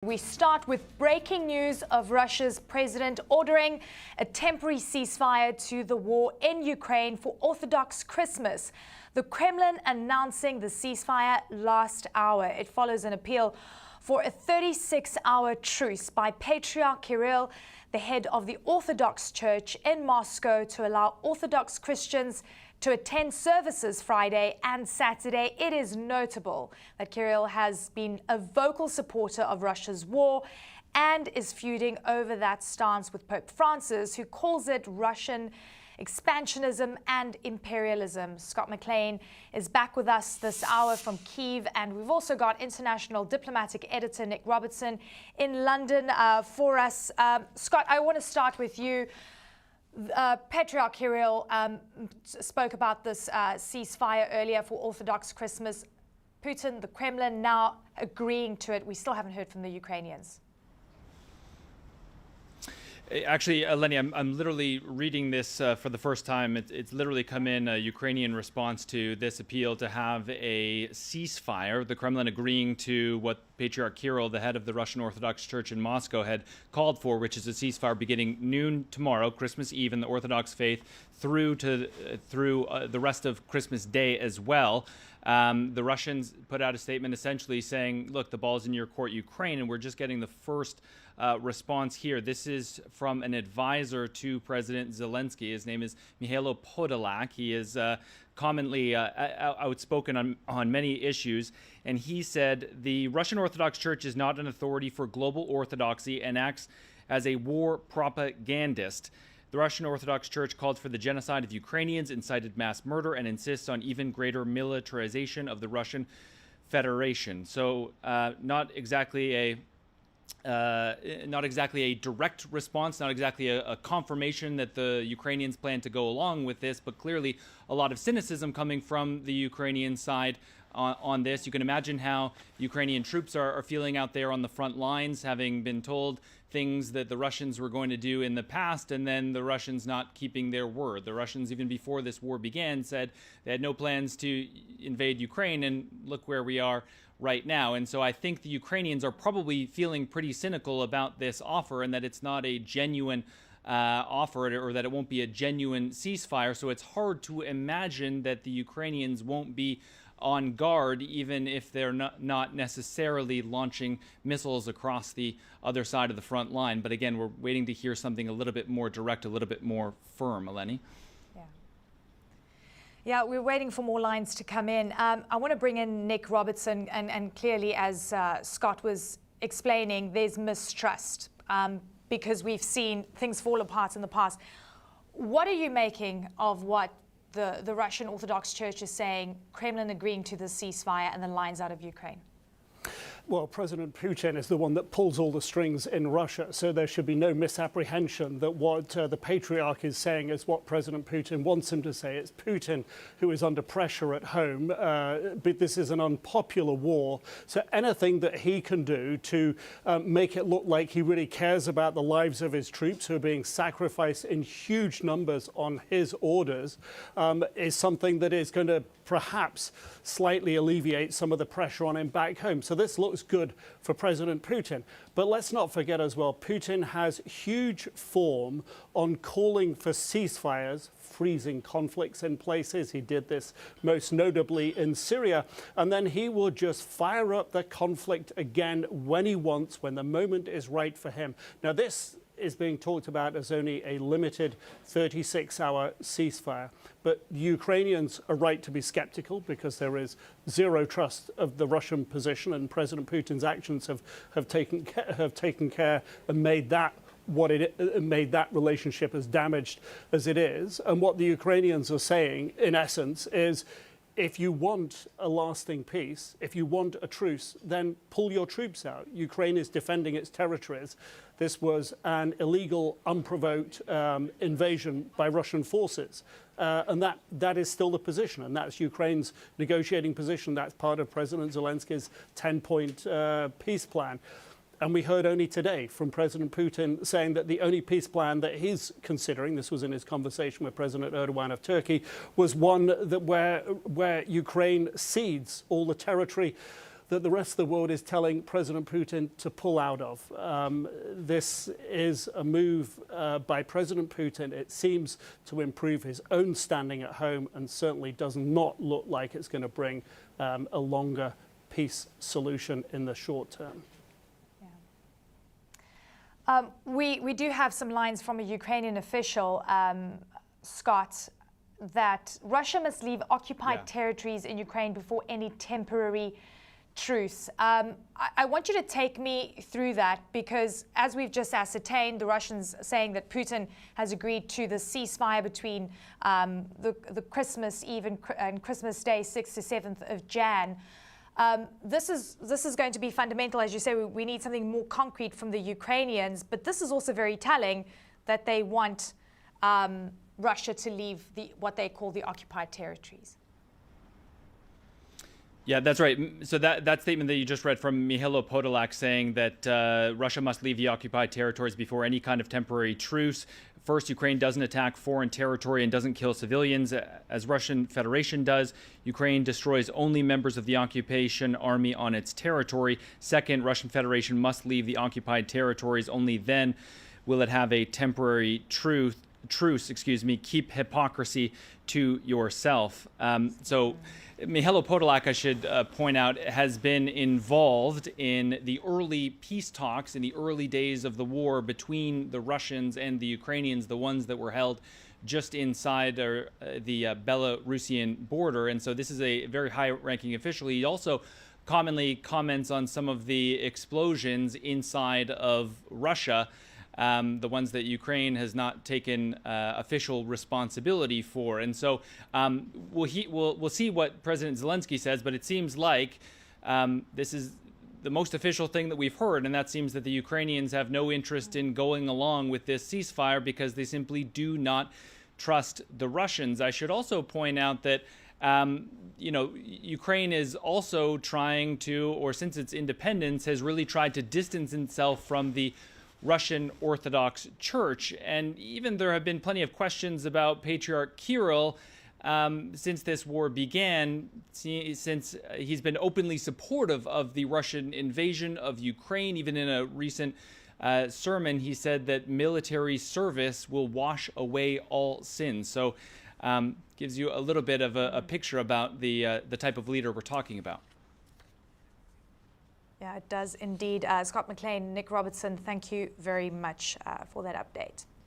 We start with breaking news of Russia's president ordering a temporary ceasefire to the war in Ukraine for Orthodox Christmas. The Kremlin announcing the ceasefire last hour. It follows an appeal for a 36-hour truce by Patriarch Kirill, the head of the Orthodox Church in Moscow, to allow Orthodox Christians to attend services Friday and Saturday. It is notable that Kirill has been a vocal supporter of Russia's war and is feuding over that stance with Pope Francis, who calls it Russian expansionism and imperialism. Scott McLean is back with us this hour from Kyiv, and we've also got international diplomatic editor Nick Robertson in London for us. Scott, I want to start with you. Patriarch Kirill spoke about this ceasefire earlier for Orthodox Christmas. Putin, the Kremlin, now agreeing to it. We still haven't heard from the Ukrainians. Actually, Lenny, I'm literally reading this for the first time. It's literally come in a Ukrainian response to this appeal to have a ceasefire, the Kremlin agreeing to what Patriarch Kirill, the head of the Russian Orthodox Church in Moscow, had called for, which is a ceasefire beginning noon tomorrow, Christmas Eve, in the Orthodox faith, through the rest of Christmas Day as well. The Russians put out a statement essentially saying, look, the ball's in your court, Ukraine, and we're just getting the first response here. This is from an advisor to President Zelensky. His name is Mihailo Podolak. He is commonly outspoken on many issues, and he said the Russian Orthodox Church is not an authority for global orthodoxy and acts as a war propagandist. The Russian Orthodox Church called for the genocide of Ukrainians, incited mass murder, and insists on even greater militarization of the Russian Federation. So not exactly a direct response, not exactly a confirmation that the Ukrainians plan to go along with this, but clearly a lot of cynicism coming from the Ukrainian side on this. You can imagine how Ukrainian troops are feeling out there on the front lines, having been told things that the Russians were going to do in the past, and then the Russians not keeping their word. The Russians, even before this war began, said they had no plans to invade Ukraine, and look where we are right now. And so I think the Ukrainians are probably feeling pretty cynical about this offer, and that it's not a genuine offer, or that it won't be a genuine ceasefire. So it's hard to imagine that the Ukrainians won't be on guard, even if they're not necessarily launching missiles across the other side of the front line. But again, we're waiting to hear something a little bit more direct, a little bit more firm. Eleni? Yeah, we're waiting for more lines to come in. I want to bring in Nick Robertson, and clearly, as Scott was explaining, there's mistrust because we've seen things fall apart in the past. What are you making of what the Russian Orthodox Church is saying, Kremlin agreeing to the ceasefire and the lines out of Ukraine? Well, President Putin is the one that pulls all the strings in Russia, so there should be no misapprehension that what the Patriarch is saying is what President Putin wants him to say. It's Putin who is under pressure at home, but this is an unpopular war, so anything that he can do to make it look like he really cares about the lives of his troops who are being sacrificed in huge numbers on his orders is something that is going to perhaps slightly alleviate some of the pressure on him back home. So this looks good for President Putin. But let's not forget as well, Putin has huge form on calling for ceasefires, freezing conflicts in places. He did this most notably in Syria. And then he will just fire up the conflict again when he wants, when the moment is right for him. Now, this is being talked about as only a limited 36-hour ceasefire. But the Ukrainians are right to be skeptical because there is zero trust of the Russian position, and President Putin's actions have taken care and made that made that relationship as damaged as it is. And what the Ukrainians are saying, in essence, is if you want a lasting peace, if you want a truce, then pull your troops out. Ukraine is defending its territories. This was an illegal, unprovoked invasion by Russian forces. And that is still the position, and that's Ukraine's negotiating position. That's part of President Zelensky's 10-point peace plan. And we heard only today from President Putin saying that the only peace plan that he's considering, this was in his conversation with President Erdogan of Turkey, was one that where Ukraine cedes all the territory that the rest of the world is telling President Putin to pull out of. This is a move by President Putin. It seems to improve his own standing at home and certainly does not look like it's going to bring a longer peace solution in the short term. We do have some lines from a Ukrainian official, Scott, that Russia must leave occupied territories in Ukraine before any temporary truce. I want you to take me through that because, as we've just ascertained, the Russians saying that Putin has agreed to the ceasefire between the Christmas Eve and Christmas Day, 6th to 7th of Jan. This is going to be fundamental. As you say, we need something more concrete from the Ukrainians, but this is also very telling that they want Russia to leave what they call the occupied territories. Yeah, that's right. So that statement that you just read from Mihailo Podolak saying that Russia must leave the occupied territories before any kind of temporary truce. First, Ukraine doesn't attack foreign territory and doesn't kill civilians, as Russian Federation does. Ukraine destroys only members of the occupation army on its territory. Second, Russian Federation must leave the occupied territories. Only then will it have a temporary truce. Keep hypocrisy to yourself. So Mihailo Podolak, I should point out, has been involved in the early peace talks in the early days of the war between the Russians and the Ukrainians, the ones that were held just inside the Belarusian border. And so this is a very high-ranking official. He also commonly comments on some of the explosions inside of Russia, the ones that Ukraine has not taken official responsibility for. And so we'll see what President Zelensky says, but it seems like this is the most official thing that we've heard, and that seems that the Ukrainians have no interest in going along with this ceasefire because they simply do not trust the Russians. I should also point out that Ukraine is also trying to, or since its independence, has really tried to distance itself from the Russian Orthodox Church. And even there have been plenty of questions about Patriarch Kirill since this war began, since he's been openly supportive of the Russian invasion of Ukraine. Even in a recent sermon, he said that military service will wash away all sins. So gives you a little bit of a picture about the type of leader we're talking about. Yeah, it does indeed. Scott McLean, Nick Robertson, thank you very much for that update.